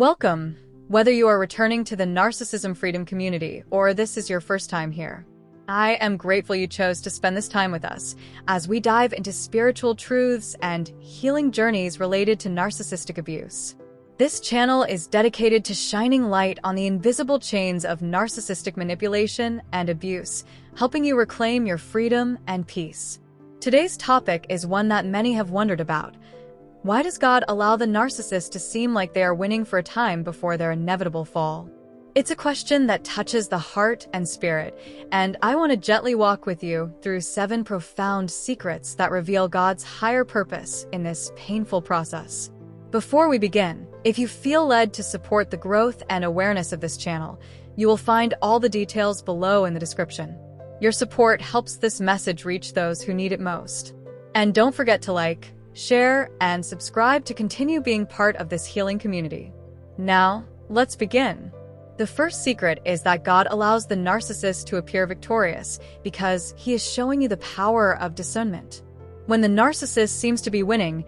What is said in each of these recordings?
Welcome, whether you are returning to the Narcissism Freedom community or this is your first time here. I am grateful you chose to spend this time with us as we dive into spiritual truths and healing journeys related to narcissistic abuse. This channel is dedicated to shining light on the invisible chains of narcissistic manipulation and abuse, helping you reclaim your freedom and peace. Today's topic is one that many have wondered about. Why does God allow the narcissist to seem like they are winning for a time before their inevitable fall? It's a question that touches the heart and spirit, and I want to gently walk with you through 7 profound secrets that reveal God's higher purpose in this painful process. Before we begin, if you feel led to support the growth and awareness of this channel, you will find all the details below in the description. Your support helps this message reach those who need it most. And don't forget to like, share, and subscribe to continue being part of this healing community. Now, let's begin. The first secret is that God allows the narcissist to appear victorious because he is showing you the power of discernment. When the narcissist seems to be winning,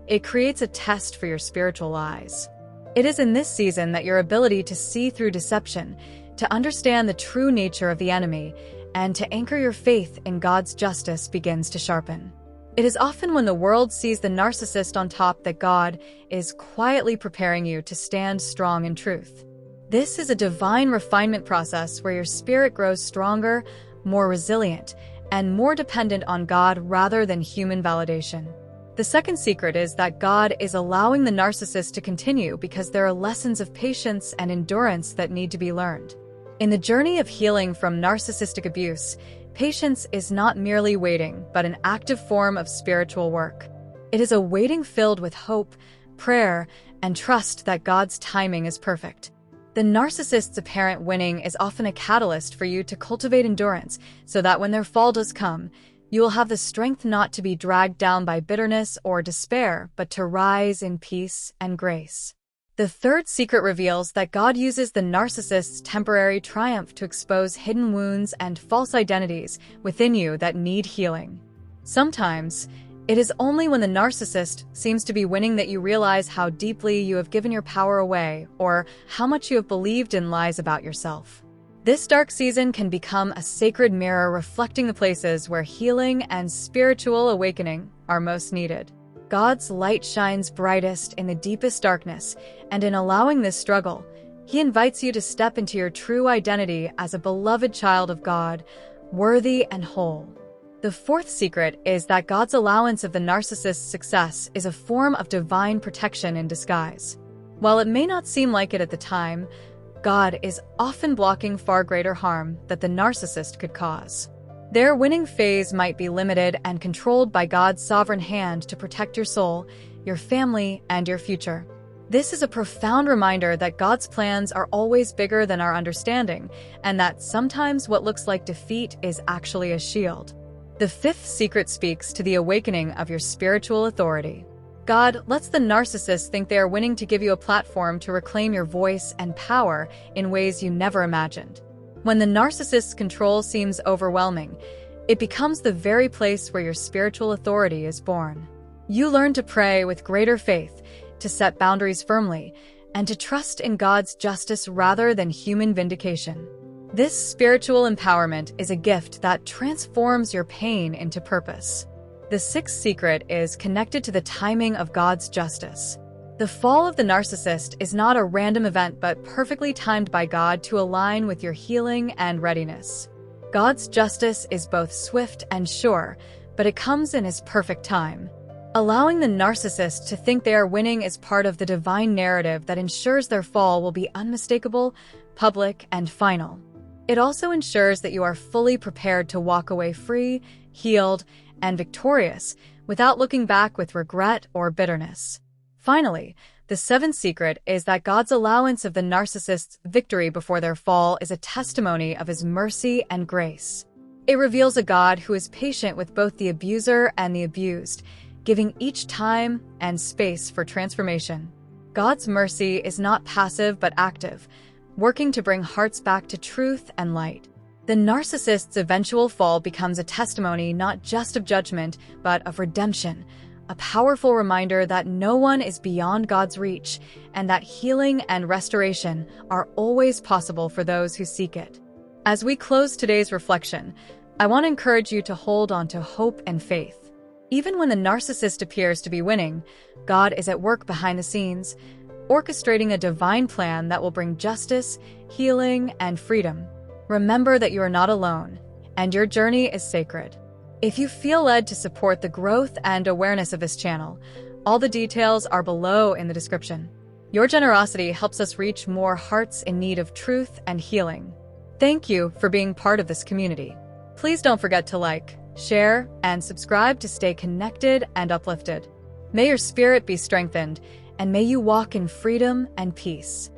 it creates a test for your spiritual eyes. It is in this season that your ability to see through deception, to understand the true nature of the enemy, and to anchor your faith in God's justice begins to sharpen. It is often when the world sees the narcissist on top that God is quietly preparing you to stand strong in truth. This is a divine refinement process where your spirit grows stronger, more resilient, and more dependent on God rather than human validation. The second secret is that God is allowing the narcissist to continue because there are lessons of patience and endurance that need to be learned. In the journey of healing from narcissistic abuse, patience is not merely waiting, but an active form of spiritual work. It is a waiting filled with hope, prayer, and trust that God's timing is perfect. The narcissist's apparent winning is often a catalyst for you to cultivate endurance so that when their fall does come, you will have the strength not to be dragged down by bitterness or despair, but to rise in peace and grace. The third secret reveals that God uses the narcissist's temporary triumph to expose hidden wounds and false identities within you that need healing. Sometimes, it is only when the narcissist seems to be winning that you realize how deeply you have given your power away or how much you have believed in lies about yourself. This dark season can become a sacred mirror reflecting the places where healing and spiritual awakening are most needed. God's light shines brightest in the deepest darkness, and in allowing this struggle, He invites you to step into your true identity as a beloved child of God, worthy and whole. The fourth secret is that God's allowance of the narcissist's success is a form of divine protection in disguise. While it may not seem like it at the time, God is often blocking far greater harm that the narcissist could cause. Their winning phase might be limited and controlled by God's sovereign hand to protect your soul, your family, and your future. This is a profound reminder that God's plans are always bigger than our understanding, and that sometimes what looks like defeat is actually a shield. The fifth secret speaks to the awakening of your spiritual authority. God lets the narcissist think they are winning to give you a platform to reclaim your voice and power in ways you never imagined. When the narcissist's control seems overwhelming, it becomes the very place where your spiritual authority is born. You learn to pray with greater faith, to set boundaries firmly, and to trust in God's justice rather than human vindication. This spiritual empowerment is a gift that transforms your pain into purpose. The sixth secret is connected to the timing of God's justice. The fall of the narcissist is not a random event but perfectly timed by God to align with your healing and readiness. God's justice is both swift and sure, but it comes in His perfect time. Allowing the narcissist to think they are winning is part of the divine narrative that ensures their fall will be unmistakable, public, and final. It also ensures that you are fully prepared to walk away free, healed, and victorious without looking back with regret or bitterness. Finally, the seventh secret is that God's allowance of the narcissist's victory before their fall is a testimony of His mercy and grace. It reveals a God who is patient with both the abuser and the abused, giving each time and space for transformation. God's mercy is not passive but active, working to bring hearts back to truth and light. The narcissist's eventual fall becomes a testimony not just of judgment, but of redemption, a powerful reminder that no one is beyond God's reach and that healing and restoration are always possible for those who seek it. As we close today's reflection, I want to encourage you to hold on to hope and faith. Even when the narcissist appears to be winning, God is at work behind the scenes, orchestrating a divine plan that will bring justice, healing, and freedom. Remember that you are not alone, and your journey is sacred. If you feel led to support the growth and awareness of this channel, all the details are below in the description. Your generosity helps us reach more hearts in need of truth and healing. Thank you for being part of this community. Please don't forget to like, share, and subscribe to stay connected and uplifted. May your spirit be strengthened, and may you walk in freedom and peace.